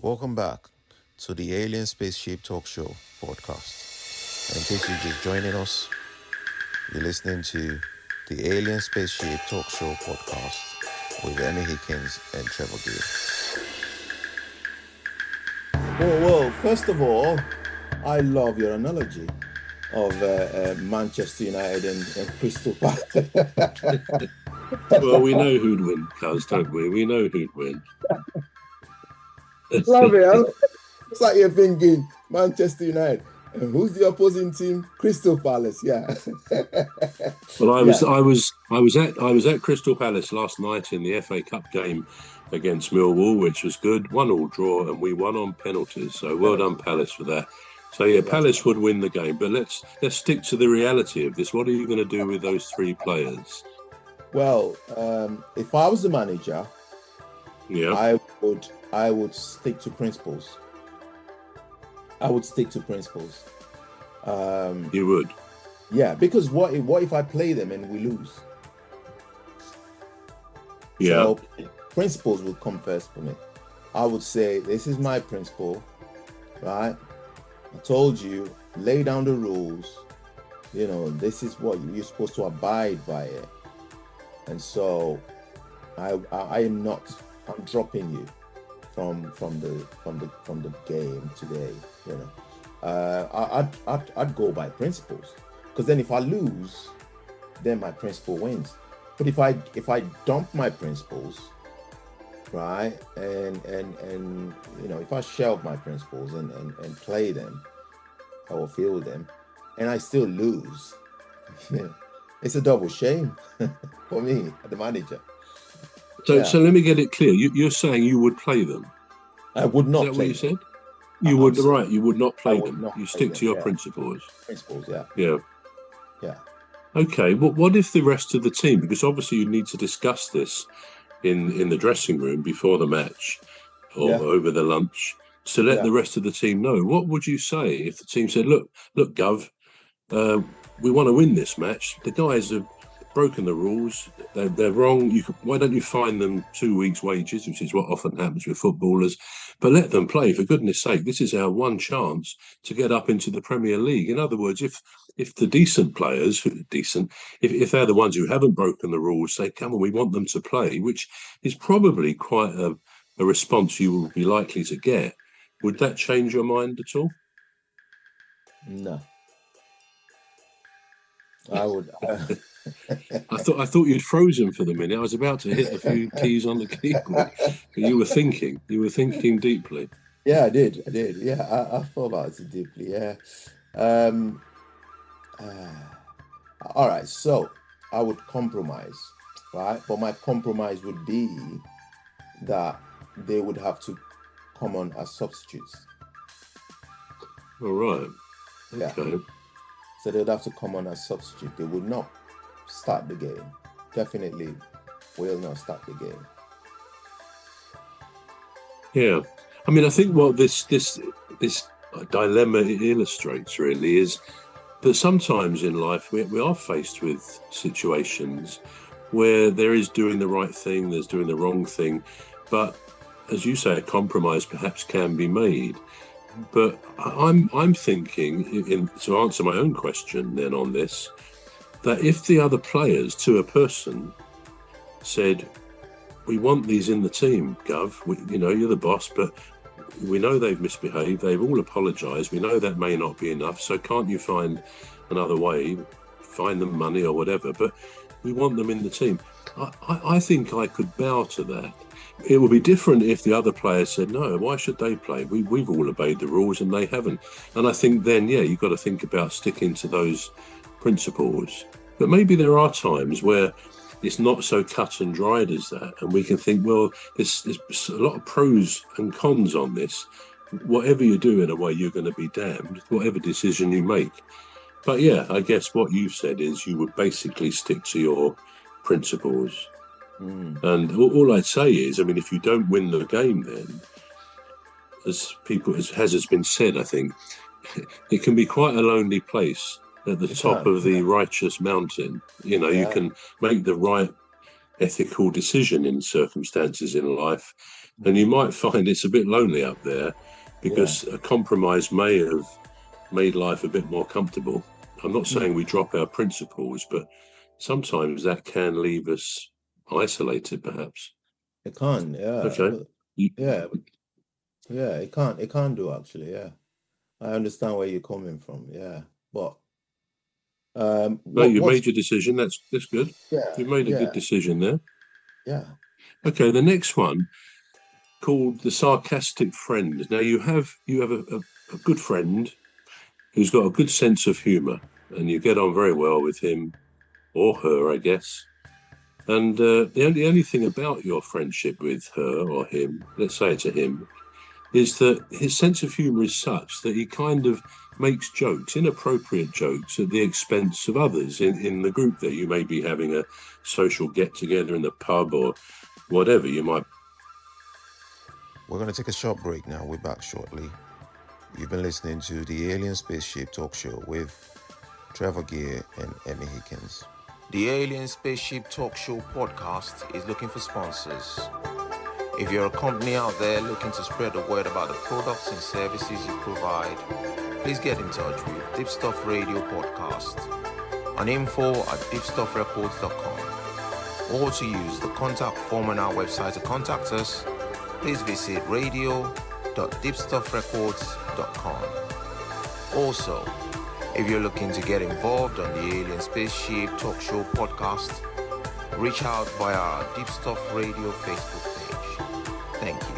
Welcome back to the Alien Spaceship Talk Show podcast. And in case you're just joining us, you're listening to the Alien Spaceship Talk Show podcast with Emmy Hikins and Trevor. Well, first of all, I love your analogy of Manchester United and Crystal Palace. Well, we know who'd win, Cuz, don't we? We know who'd win. Love it. It's like you're thinking Manchester United. And who's the opposing team? Crystal Palace. Yeah. Well, I was at Crystal Palace last night in the FA Cup game against Millwall, which was good. 1-1 draw, and we won on penalties. So well done, Palace, for that. So yeah, Palace would win the game. But let's stick to the reality of this. What are you going to do with those three players? Well, if I was the manager, I would stick to principles. You would? Yeah, because what if I play them and we lose? Yeah. So principles will come first for me. I would say, this is my principle, right? I told you, lay down the rules. You know, this is what you're supposed to abide by it. And so I'm dropping you from the game today. You know, I'd go by principles, because then if I lose, then my principle wins. But if I dump my principles, right, and you know, if I shelve my principles and play them or feel them, and I still lose, it's a double shame for me, the manager. So let me get it clear. You're saying you would play them? I would not. Is that play what you them. said? You would, right? You would not play them. Not You play stick them, to your yeah. principles. Principles, yeah. Yeah. Yeah. Okay. Well, what if the rest of the team? Because obviously you need to discuss this in the dressing room before the match or over the lunch to let the rest of the team know. What would you say if the team said, "Look, Gov, we want to win this match. The guys have broken the rules. They're wrong. Why don't you fine them 2 weeks' wages, which is what often happens with footballers, but let them play, for goodness sake. This is our one chance to get up into the Premier League." In other words, if the decent players, if they're the ones who haven't broken the rules, say, "Come on, we want them to play," which is probably quite a response you will be likely to get. Would that change your mind at all? No. I would. I thought you'd frozen for the minute. I was about to hit a few keys on the keyboard, but you were thinking deeply. Yeah, I did. Yeah, I thought about it deeply. Yeah. All right. So I would compromise, right? But my compromise would be that they would have to come on as substitutes. All right. Okay. Yeah. So they'd have to come on as substitute. They would not start the game. Definitely will not start the game. Yeah. I mean, I think what this dilemma illustrates really is that sometimes in life we are faced with situations where there is doing the right thing, there's doing the wrong thing, but as you say, a compromise perhaps can be made. But I'm thinking, to answer my own question then on this, that if the other players to a person said, "We want these in the team, Gov, you're the boss, but we know they've misbehaved, they've all apologised, we know that may not be enough, so can't you find another way, find them money or whatever, but we want them in the team." I think I could bow to that. It would be different if the other players said, "No, why should they play? We've all obeyed the rules and they haven't." And I think then, you've got to think about sticking to those principles. But maybe there are times where it's not so cut and dried as that, and we can think, well, there's a lot of pros and cons on this. Whatever you do, in a way, you're going to be damned, whatever decision you make. But I guess what you've said is you would basically stick to your principles. And all I'd say is, I mean, if you don't win the game, then as has been said, I think it can be quite a lonely place at the top of the righteous mountain. You can make the right ethical decision in circumstances in life. And you might find it's a bit lonely up there because a compromise may have made life a bit more comfortable. I'm not saying we drop our principles, but sometimes that can leave us isolated, perhaps. It can, Okay. yeah, it can't do actually, yeah. I understand where you're coming from, yeah. But you made your decision. That's good. Yeah, You made a good decision there. Yeah. Okay, the next one, called the sarcastic friend. Now you have a good friend who's got a good sense of humour, and you get on very well with him or her, I guess. And the only thing about your friendship with her or him, let's say it's a him, is that his sense of humour is such that he kind of makes jokes, inappropriate jokes, at the expense of others in the group that you may be having a social get-together in the pub or whatever you might. We're going to take a short break now. We're back shortly. You've been listening to the Alien Spaceship Talk Show with Trevor Gear and Emmy Hikins. The Alien Spaceship Talk Show podcast is looking for sponsors. If you're a company out there looking to spread the word about the products and services you provide, please get in touch with Deepstuff Radio Podcast on info@deepstuffrecords.com, or to use the contact form on our website to contact us, please visit radio.deepstuffrecords.com. Also, if you're looking to get involved on the Alien Spaceship Talk Show podcast, reach out via our Deepstuff Radio Facebook page. Thank you.